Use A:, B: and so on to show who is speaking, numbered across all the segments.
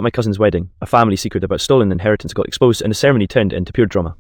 A: At my cousin's wedding, a family secret about stolen inheritance got exposed and the ceremony turned into pure drama.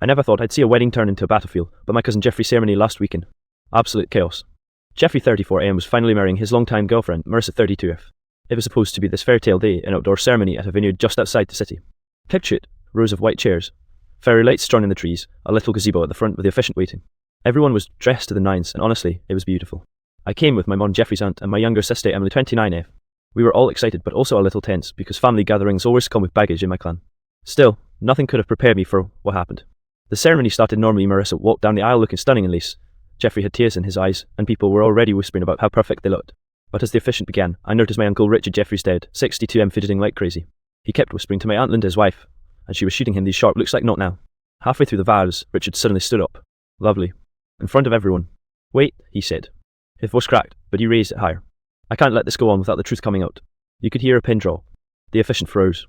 A: I never thought I'd see a wedding turn into a battlefield, but my cousin Jeffrey's ceremony last weekend. Absolute chaos. Jeffrey 34am was finally marrying his longtime girlfriend, Marissa 32f. It was supposed to be this fairy tale day, an outdoor ceremony at a vineyard just outside the city. Picture it, rows of white chairs, fairy lights strung in the trees, a little gazebo at the front with the officiant waiting. Everyone was dressed to the nines, and honestly, it was beautiful. I came with my mum, Jeffrey's aunt, and my younger sister, Emily 29f. We were all excited but also a little tense because family gatherings always come with baggage in my clan. Still, nothing could have prepared me for what happened. The ceremony started normally. Marissa walked down the aisle looking stunning in lace. Jeffrey had tears in his eyes, and people were already whispering about how perfect they looked. But as the officiant began, I noticed my uncle Richard, Jeffrey's dad, 62m, fidgeting like crazy. He kept whispering to my aunt Linda, his wife, and she was shooting him these sharp looks like not now. Halfway through the vows, Richard suddenly stood up. Lovely. In front of everyone. Wait, he said. His voice cracked, but he raised it higher. I can't let this go on without the truth coming out. You could hear a pin drop. The officiant froze.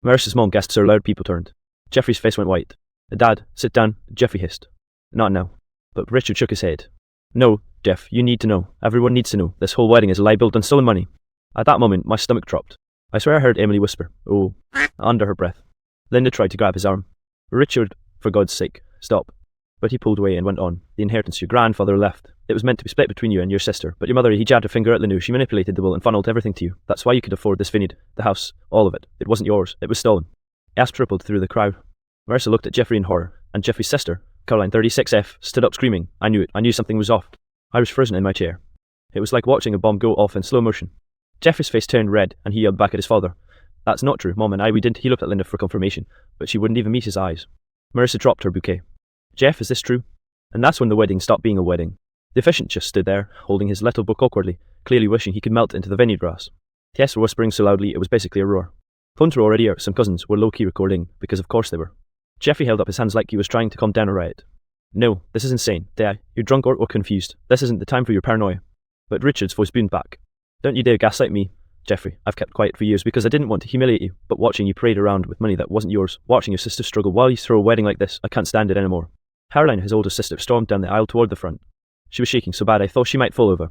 A: Marissa's mom gasped so loud people turned. Jeffrey's face went white. Dad, sit down, Jeffrey hissed. Not now. But Richard shook his head. No, Jeff, you need to know. Everyone needs to know. This whole wedding is a lie built on stolen money. At that moment, my stomach dropped. I swear I heard Emily whisper, "Oh," under her breath. Linda tried to grab his arm. Richard, for God's sake, stop. But he pulled away and went on. The inheritance your grandfather left. It was meant to be split between you and your sister, but your mother, he jabbed her finger at the new. She manipulated the will and funneled everything to you. That's why you could afford this vineyard, the house, all of it. It wasn't yours. It was stolen. Gasps rippled through the crowd. Marissa looked at Jeffrey in horror, and Jeffrey's sister, Caroline 36f, stood up screaming. I knew it. I knew something was off. I was frozen in my chair. It was like watching a bomb go off in slow motion. Jeffrey's face turned red, and he yelled back at his father. That's not true, Mom and I, we didn't. He looked at Linda for confirmation, but she wouldn't even meet his eyes. Marissa dropped her bouquet. Jeff, is this true? And that's when the wedding stopped being a wedding. The officiant just stood there, holding his little book awkwardly, clearly wishing he could melt into the vineyard grass. Guests were whispering so loudly it was basically a roar. Phones were already out. Some cousins were low-key recording, because of course they were. Jeffrey held up his hands like he was trying to calm down a riot. No, this is insane. Dad, you're drunk or confused. This isn't the time for your paranoia. But Richard's voice boomed back. Don't you dare gaslight me, Jeffrey. I've kept quiet for years because I didn't want to humiliate you, but watching you parade around with money that wasn't yours, watching your sister struggle while you throw a wedding like this, I can't stand it anymore. Caroline, his older sister, stormed down the aisle toward the front. She was shaking so bad I thought she might fall over.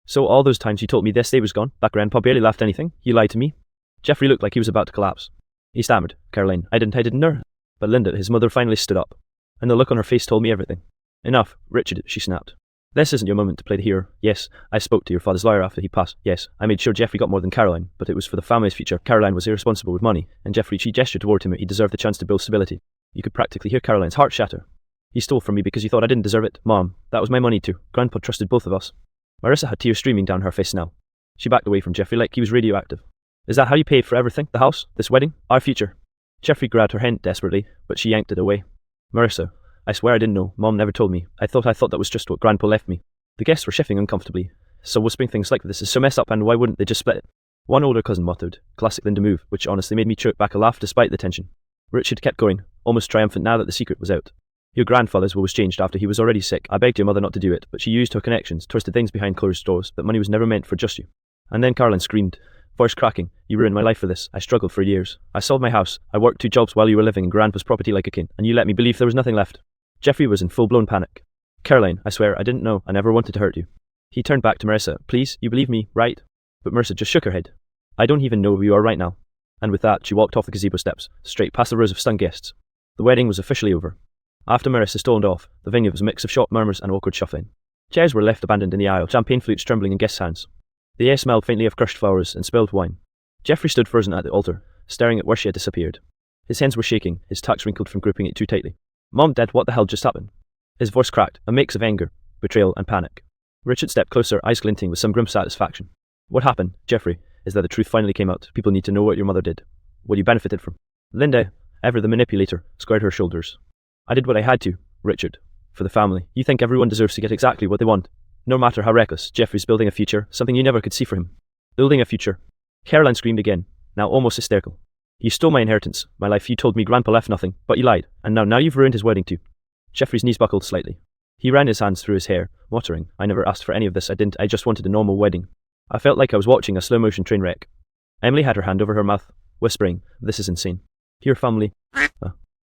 A: So all those times you told me this day was gone, that grandpa barely laughed anything, you lied to me? Jeffrey looked like he was about to collapse. He stammered, Caroline, I didn't know. But Linda, his mother, finally stood up. And the look on her face told me everything. Enough, Richard, she snapped. This isn't your moment to play the hero. Yes, I spoke to your father's lawyer after he passed. Yes, I made sure Jeffrey got more than Caroline, but it was for the family's future. Caroline was irresponsible with money, and Jeffrey, she gestured toward him. He deserved the chance to build stability. You could practically hear Caroline's heart shatter. He stole from me because you thought I didn't deserve it. Mom, that was my money too. Grandpa trusted both of us. Marissa had tears streaming down her face now. She backed away from Jeffrey like he was radioactive. Is that how you paid for everything? The house? This wedding? Our future? Jeffrey grabbed her hand desperately, but she yanked it away. Marissa, I swear I didn't know. Mom never told me. I thought that was just what Grandpa left me. The guests were shifting uncomfortably. So whispering things like this is so messed up and why wouldn't they just split it? One older cousin muttered, classic Linda move, which honestly made me choke back a laugh despite the tension. Richard kept going, almost triumphant now that the secret was out. Your grandfather's will was changed after he was already sick. I begged your mother not to do it, but she used her connections, twisted things behind closed doors, but money was never meant for just you. And then Caroline screamed, voice cracking, you ruined my life for this. I struggled for years. I sold my house. I worked 2 jobs while you were living in Grandpa's property like a king, and you let me believe there was nothing left. Jeffrey was in full-blown panic. Caroline, I swear, I didn't know. I never wanted to hurt you. He turned back to Marissa. Please, you believe me, right? But Marissa just shook her head. I don't even know who you are right now. And with that, she walked off the gazebo steps, straight past the rows of stunned guests. The wedding was officially over. After Marissa stormed off, the vineyard was a mix of shocked murmurs and awkward shuffling. Chairs were left abandoned in the aisle, champagne flutes trembling in guests' hands. The air smelled faintly of crushed flowers and spilled wine. Jeffrey stood frozen at the altar, staring at where she had disappeared. His hands were shaking, his tucks wrinkled from gripping it too tightly. Mom, Dad, what the hell just happened? His voice cracked, a mix of anger, betrayal and panic. Richard stepped closer, eyes glinting with some grim satisfaction. What happened, Jeffrey, is that the truth finally came out. People need to know what your mother did. What you benefited from. Linda, ever the manipulator, squared her shoulders. I did what I had to, Richard. For the family. You think everyone deserves to get exactly what they want. No matter how reckless, Jeffrey's building a future, something you never could see for him. Building a future. Caroline screamed again, now almost hysterical. You stole my inheritance, my life. You told me Grandpa left nothing, but you lied, and now you've ruined his wedding too. Jeffrey's knees buckled slightly. He ran his hands through his hair, muttering, I never asked for any of this. I just wanted a normal wedding. I felt like I was watching a slow-motion train wreck. Emily had her hand over her mouth, whispering, this is insane. Your family.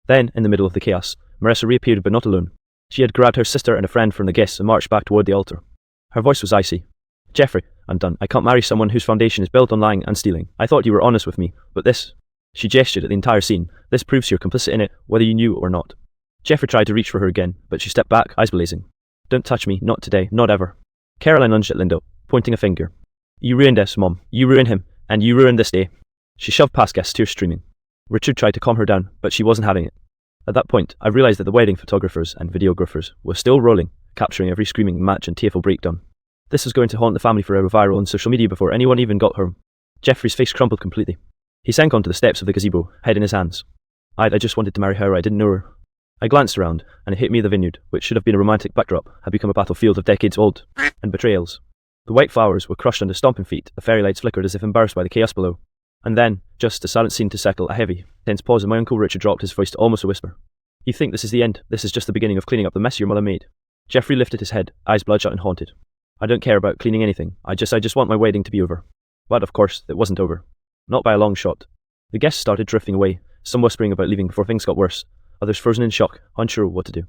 A: Then, in the middle of the chaos, Marissa reappeared but not alone. She had grabbed her sister and a friend from the guests and marched back toward the altar. Her voice was icy. Jeffrey, I'm done. I can't marry someone whose foundation is built on lying and stealing. I thought you were honest with me, but this... She gestured at the entire scene. This proves you're complicit in it, whether you knew or not. Jeffrey tried to reach for her again, but she stepped back, eyes blazing. Don't touch me, not today, not ever. Caroline lunged at Linda, pointing a finger. You ruined us, Mom. You ruined him, and you ruined this day. She shoved past Guest, tears streaming. Richard tried to calm her down, but she wasn't having it. At that point, I realised that the wedding photographers and videographers were still rolling, capturing every screaming match and tearful breakdown. This was going to haunt the family forever, viral on social media before anyone even got home. Jeffrey's face crumpled completely. He sank onto the steps of the gazebo, head in his hands. I just wanted to marry her, I didn't know her. I glanced around, and it hit me the vineyard, which should have been a romantic backdrop, had become a battlefield of decades old, and betrayals. The white flowers were crushed under stomping feet, the fairy lights flickered as if embarrassed by the chaos below. And then, just as silence seemed to settle, a heavy, tense pause, and my Uncle Richard dropped his voice to almost a whisper. You think this is the end? This is just the beginning of cleaning up the mess your mother made? Jeffrey lifted his head, eyes bloodshot and haunted. I don't care about cleaning anything, I just want my wedding to be over. But of course, it wasn't over. Not by a long shot. The guests started drifting away, some whispering about leaving before things got worse, others frozen in shock, unsure what to do.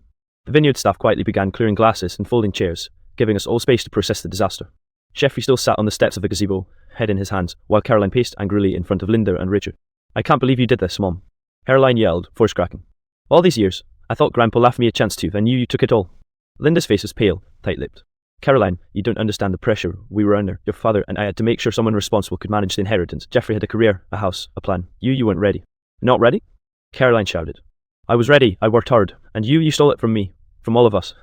A: The vineyard staff quietly began clearing glasses and folding chairs, giving us all space to process the disaster. Jeffrey still sat on the steps of the gazebo, head in his hands, while Caroline paced angrily in front of Linda and Richard. I can't believe you did this, Mom. Caroline yelled, voice cracking. All these years, I thought Grandpa left me a chance to, then you took it all. Linda's face was pale, tight-lipped. Caroline, you don't understand the pressure we were under. Your father and I had to make sure someone responsible could manage the inheritance. Jeffrey had a career, a house, a plan. You weren't ready. Not ready? Caroline shouted. I was ready, I worked hard, and you stole it from me, from all of us.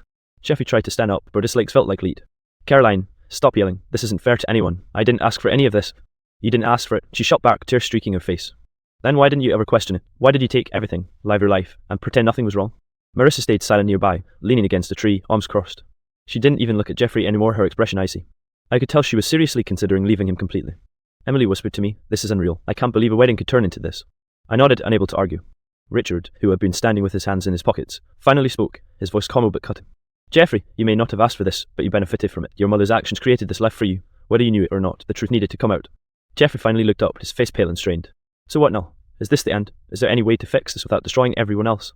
A: Jeffrey tried to stand up, but his legs felt like lead. Caroline, stop yelling. This isn't fair to anyone. I didn't ask for any of this. You didn't ask for it. She shot back, tears streaking her face. Then why didn't you ever question it? Why did you take everything, live your life, and pretend nothing was wrong? Marissa stayed silent nearby, leaning against a tree, arms crossed. She didn't even look at Jeffrey anymore, her expression icy. I could tell she was seriously considering leaving him completely. Emily whispered to me, this is unreal. I can't believe a wedding could turn into this. I nodded, unable to argue. Richard, who had been standing with his hands in his pockets, finally spoke, his voice calm but cutting. Jeffrey, you may not have asked for this, but you benefited from it. Your mother's actions created this life for you. Whether you knew it or not, the truth needed to come out. Jeffrey finally looked up, his face pale and strained. So what now? Is this the end? Is there any way to fix this without destroying everyone else?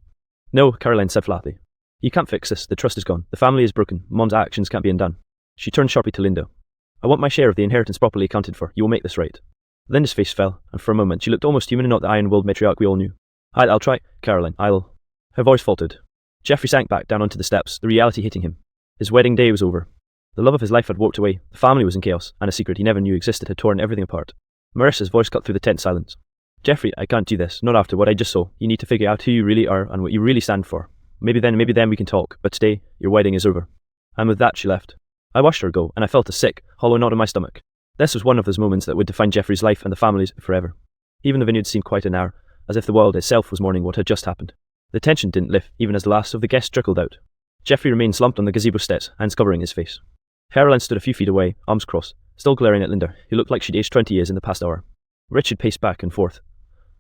A: No, Caroline said flatly. You can't fix this. The trust is gone. The family is broken. Mom's actions can't be undone. She turned sharply to Linda. I want my share of the inheritance properly accounted for. You will make this right. Linda's face fell, and for a moment she looked almost human and not the iron-willed matriarch we all knew. I'll try, Caroline, I'll... Her voice faltered. Jeffrey sank back down onto the steps, the reality hitting him. His wedding day was over. The love of his life had walked away, the family was in chaos, and a secret he never knew existed had torn everything apart. Marissa's voice cut through the tense silence. Jeffrey, I can't do this, not after what I just saw. You need to figure out who you really are and what you really stand for. Maybe then we can talk, but today, your wedding is over. And with that she left. I watched her go, and I felt a sick, hollow knot in my stomach. This was one of those moments that would define Jeffrey's life and the family's forever. Even the vineyard seemed quite an hour, as if the world itself was mourning what had just happened. The tension didn't lift, even as the last of the guests trickled out. Jeffrey remained slumped on the gazebo steps, hands covering his face. Caroline stood a few feet away, arms crossed, still glaring at Linda, who looked like she'd aged 20 years in the past hour. Richard paced back and forth,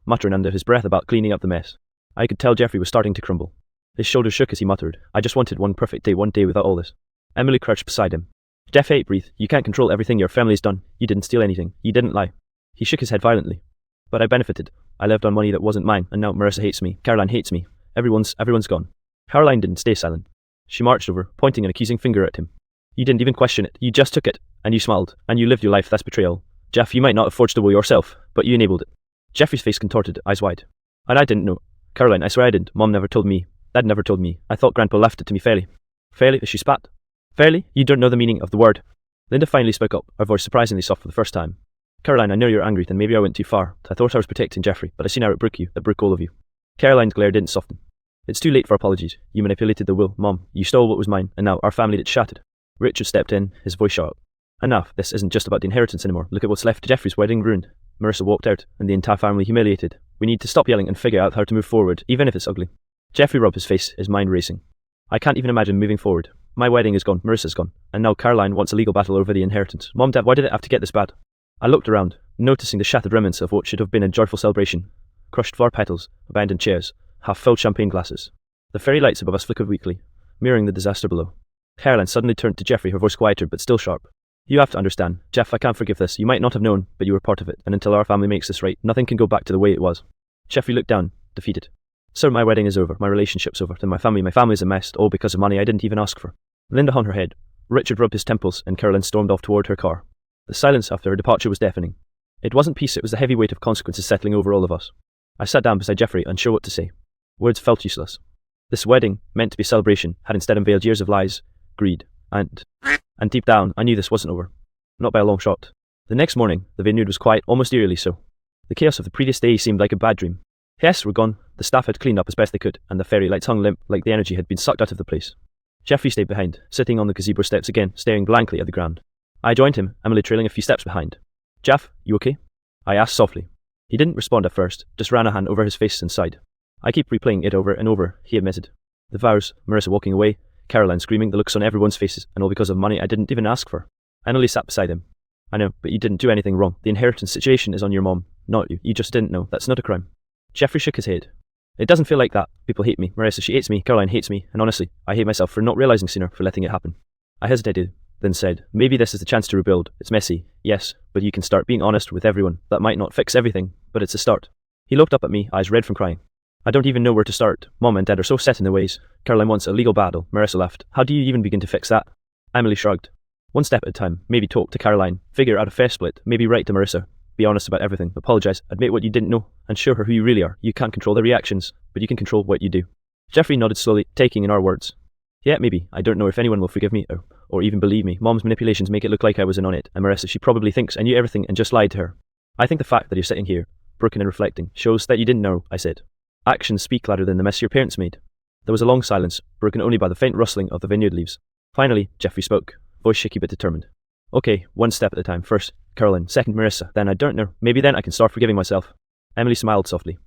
A: muttering under his breath about cleaning up the mess. I could tell Jeffrey was starting to crumble. His shoulders shook as he muttered, I just wanted one perfect day, one day without all this. Emily crouched beside him. Jeff, breathe. You can't control everything your family's done. You didn't steal anything. You didn't lie. He shook his head violently. But I benefited. I lived on money that wasn't mine, and now Marissa hates me. Caroline hates me. Everyone's gone. Caroline didn't stay silent. She marched over, pointing an accusing finger at him. You didn't even question it. You just took it, and you smiled, and you lived your life. That's betrayal. Jeff, you might not have forged the will yourself, but you enabled it. Jeffrey's face contorted, eyes wide. And I didn't know. Caroline, I swear I didn't. Mom never told me. Dad never told me. I thought Grandpa left it to me fairly. Fairly? She spat. Fairly? You don't know the meaning of the word. Linda finally spoke up, her voice surprisingly soft for the first time. Caroline, I know you're angry, then maybe I went too far. I thought I was protecting Jeffrey, but I seen how it broke you, it broke all of you. Caroline's glare didn't soften. It's too late for apologies. You manipulated the will, Mom. You stole what was mine, and now our family that's shattered. Richard stepped in, his voice sharp. Enough, this isn't just about the inheritance anymore. Look at what's left. Jeffrey's wedding ruined. Marissa walked out, and the entire family humiliated. We need to stop yelling and figure out how to move forward, even if it's ugly. Jeffrey rubbed his face, his mind racing. I can't even imagine moving forward. My wedding is gone, Marissa's gone, and now Caroline wants a legal battle over the inheritance. Mom, Dad, why did it have to get this bad? I looked around, noticing the shattered remnants of what should have been a joyful celebration. Crushed flower petals, abandoned chairs, half-filled champagne glasses. The fairy lights above us flickered weakly, mirroring the disaster below. Caroline suddenly turned to Jeffrey, her voice quieter but still sharp. You have to understand, Jeff, I can't forgive this. You might not have known, but you were part of it, and until our family makes this right, nothing can go back to the way it was. Jeffrey looked down, defeated. Sir, my wedding is over, my relationship's over, then my family's a mess, all because of money I didn't even ask for. Linda hung her head. Richard rubbed his temples, and Caroline stormed off toward her car. The silence after her departure was deafening. It wasn't peace, it was the heavy weight of consequences settling over all of us. I sat down beside Jeffrey, unsure what to say. Words felt useless. This wedding, meant to be a celebration, had instead unveiled years of lies, greed, and deep down, I knew this wasn't over. Not by a long shot. The next morning, the vineyard was quiet, almost eerily so. The chaos of the previous day seemed like a bad dream. Guests were gone, the staff had cleaned up as best they could, and the fairy lights hung limp like the energy had been sucked out of the place. Jeffrey stayed behind, sitting on the gazebo steps again, staring blankly at the ground. I joined him, Emily trailing a few steps behind. "Jaff, you okay?" I asked softly. He didn't respond at first, just ran a hand over his face and sighed. "I keep replaying it over and over," he admitted. The vows, Marissa walking away, Caroline screaming, the looks on everyone's faces, and all because of money I didn't even ask for. I only sat beside him. "I know, but you didn't do anything wrong. The inheritance situation is on your mom, not you. You just didn't know. That's not a crime." Jeffrey shook his head. "It doesn't feel like that. People hate me. Marissa, she hates me. Caroline hates me. And honestly, I hate myself for not realizing sooner, for letting it happen." I hesitated, then said, "Maybe this is the chance to rebuild. It's messy, yes, but you can start being honest with everyone. That might not fix everything, but it's a start." He looked up at me, eyes red from crying. "I don't even know where to start. Mom and Dad are so set in their ways. Caroline wants a legal battle." Marissa laughed. "How do you even begin to fix that?" Emily shrugged. "One step at a time. Maybe talk to Caroline. Figure out a fair split. Maybe write to Marissa. Be honest about everything. Apologize. Admit what you didn't know. And show her who you really are. You can't control their reactions, but you can control what you do." Jeffrey nodded slowly, taking in our words. "Yeah, maybe. I don't know if anyone will forgive me or even believe me. Mom's manipulations make it look like I was in on it, and Marissa, she probably thinks I knew everything and just lied to her. I think the fact that you're sitting here, broken and reflecting, shows that you didn't know," I said. "Actions speak louder than the mess your parents made." There was a long silence, broken only by the faint rustling of the vineyard leaves. Finally, Jeffrey spoke, voice shaky but determined. "Okay, one step at a time. First, Caroline. Second, Marissa. Then I don't know. Maybe then I can start forgiving myself." Emily smiled softly.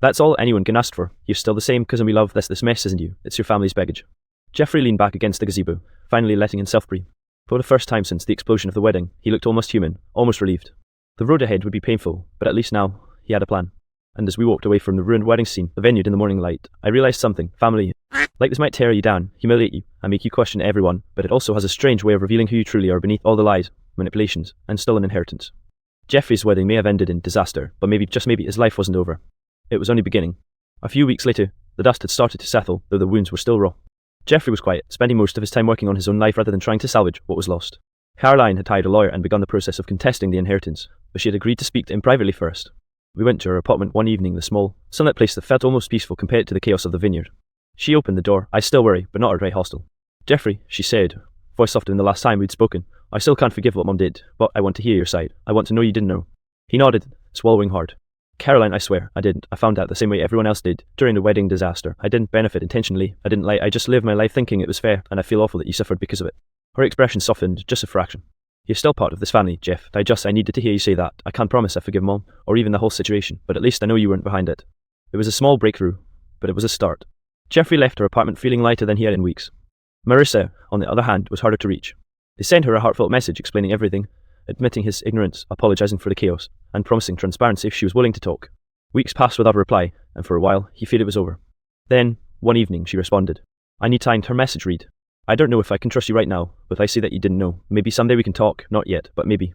A: "That's all anyone can ask for. You're still the same cousin we love. This mess isn't you. It's your family's baggage." Jeffrey leaned back against the gazebo, finally letting himself breathe. For the first time since the explosion of the wedding, he looked almost human, almost relieved. The road ahead would be painful, but at least now, he had a plan. And as we walked away from the ruined wedding scene, the vineyard in the morning light, I realized something. Family, like this, might tear you down, humiliate you, and make you question everyone, but it also has a strange way of revealing who you truly are beneath all the lies, manipulations, and stolen inheritance. Jeffrey's wedding may have ended in disaster, but maybe, just maybe, his life wasn't over. It was only beginning. A few weeks later, the dust had started to settle, though the wounds were still raw. Jeffrey was quiet, spending most of his time working on his own life rather than trying to salvage what was lost. Caroline had hired a lawyer and begun the process of contesting the inheritance, but she had agreed to speak to him privately first. We went to her apartment one evening, the small, sunlit place that felt almost peaceful compared to the chaos of the vineyard. She opened the door. "I still worry, but not outright hostile." "Jeffrey," she said, voice softer than the last time we'd spoken, "I still can't forgive what Mom did, but I want to hear your side. I want to know you didn't know." He nodded, swallowing hard. "Caroline, I swear, I didn't. I found out the same way everyone else did, during the wedding disaster. I didn't benefit intentionally. I didn't lie. I just lived my life thinking it was fair, and I feel awful that you suffered because of it." Her expression softened just a fraction. "You're still part of this family, Jeff. I needed to hear you say that. I can't promise I forgive Mom, or even the whole situation, but at least I know you weren't behind it." It was a small breakthrough, but it was a start. Jeffrey left her apartment feeling lighter than he had in weeks. Marissa, on the other hand, was harder to reach. He sent her a heartfelt message explaining everything, admitting his ignorance, apologizing for the chaos, and promising transparency if she was willing to talk. Weeks passed without a reply, and for a while, he feared it was over. Then, one evening, she responded. "I need time." Her message read, "I don't know if I can trust you right now, but I see that you didn't know. Maybe someday we can talk. Not yet, but maybe."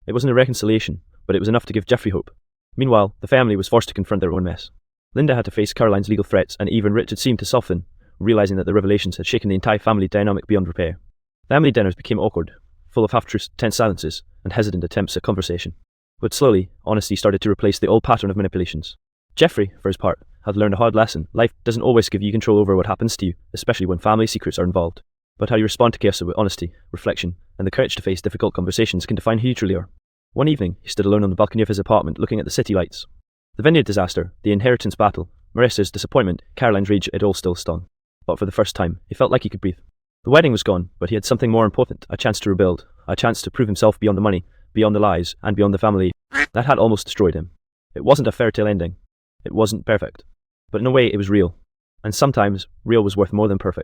A: It wasn't a reconciliation, but it was enough to give Jeffrey hope. Meanwhile, the family was forced to confront their own mess. Linda had to face Caroline's legal threats, and even Richard seemed to soften, realizing that the revelations had shaken the entire family dynamic beyond repair. Family dinners became awkward, full of half-truths, tense silences, and hesitant attempts at conversation. But slowly, honesty started to replace the old pattern of manipulations. Jeffrey, for his part, had learned a hard lesson. Life doesn't always give you control over what happens to you, especially when family secrets are involved. But how you respond to chaos with honesty, reflection, and the courage to face difficult conversations can define who you truly are. One evening, he stood alone on the balcony of his apartment looking at the city lights. The vineyard disaster, the inheritance battle, Marissa's disappointment, Caroline's rage, it all still stung. But for the first time, he felt like he could breathe. The wedding was gone, but he had something more important, a chance to rebuild, a chance to prove himself beyond the money, beyond the lies, and beyond the family. That had almost destroyed him. It wasn't a fairy tale ending. It wasn't perfect. But in a way, it was real. And sometimes, real was worth more than perfect.